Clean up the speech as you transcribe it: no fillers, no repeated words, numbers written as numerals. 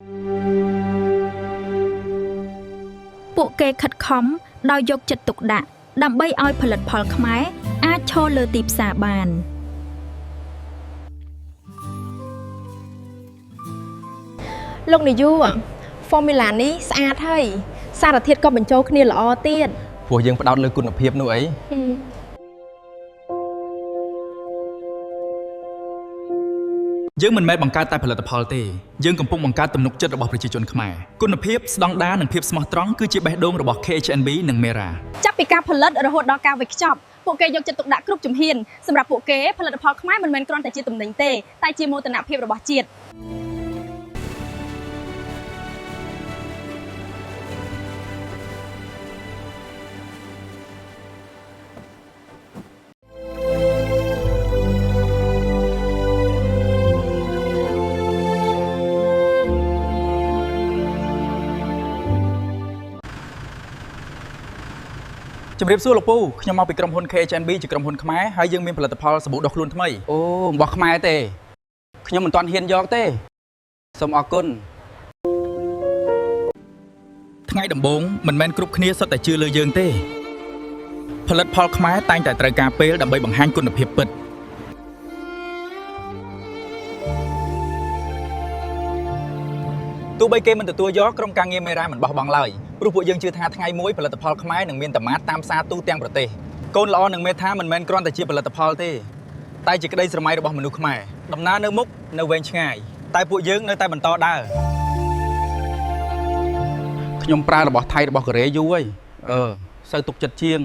ពួកគេខិតខំដោយយកចិត្តទុកដាក់ដើម្បីឲ្យផលិតផលខ្មែរអាចឈរលើទីផ្សារបានលោកនាយក Formula នេះស្អាតហើយសារធាតុក៏បញ្ចូលគ្នាល្អទៀតព្រោះយើងផ្ដោតលើគុណភាពនោះអីយើងមិនមែនបង្កើតតែផលិតផលទេយើងកំពុងបង្កើតទំនុកចិត្តរបស់ប្រជាជនខ្មែរគុណភាពស្តង់ដារនិងភាពស្មោះត្រង់គឺជាបេះដូងរបស់ KHNB និង Mera ចាប់ពីការផលិតរហូតដល់ការវេចខ្ចប់ពួកគេយកចិត្តទុកដាក់គ្រប់ជំហានសម្រាប់ពួកគេផលិតផលខ្មែរមិនមែនគ្រាន់តែជាទំនិញទេតែជាមោទនភាពរបស់ជាតិជំរាបសួរលោកពូខ្ញុំមកពីក្រុមហ៊ុន KHNB ជាក្រុមហ៊ុនខ្មែរហើយយើងមានផលិតផលសាប៊ូដុសខ្លួនថ្មីអូរបស់ខ្មែរទេខ្ញុំមិនទាន់ហ៊ានយកទេសូមអរគុណថ្ងៃដំបូងមិនមែនគ្រប់គ្នាសុទ្ធតែជឿលើយើងទេផលិតផលខ្មែរតែងតែត្រូវការពេលដើម្បីបង្ហាញគុណភាពពិតទោះបីគេមិនទទួលយកក្រុមការងារមេរ៉ាមិនបោះបង់ឡើយព្រោះពួកយើងជឿថាថ្ងៃមួយផលិតផលខ្មែរនឹងមានតម៉ាតតាមផ្សារទូទាំងប្រទេសកូនល្អនឹងមេថាមិនមែនគ្រាន់តែជាផលិតផលទេតែជាក្តីស្រមៃរបស់មនុស្សខ្មែរដំណើរនៅមុខនៅវែងឆ្ងាយតែពួកយើងនៅតែបន្តដើរខ្ញុំប្រើរបស់ថៃរបស់កូរ៉េយូរហើយសូវទុកចិត្តជាង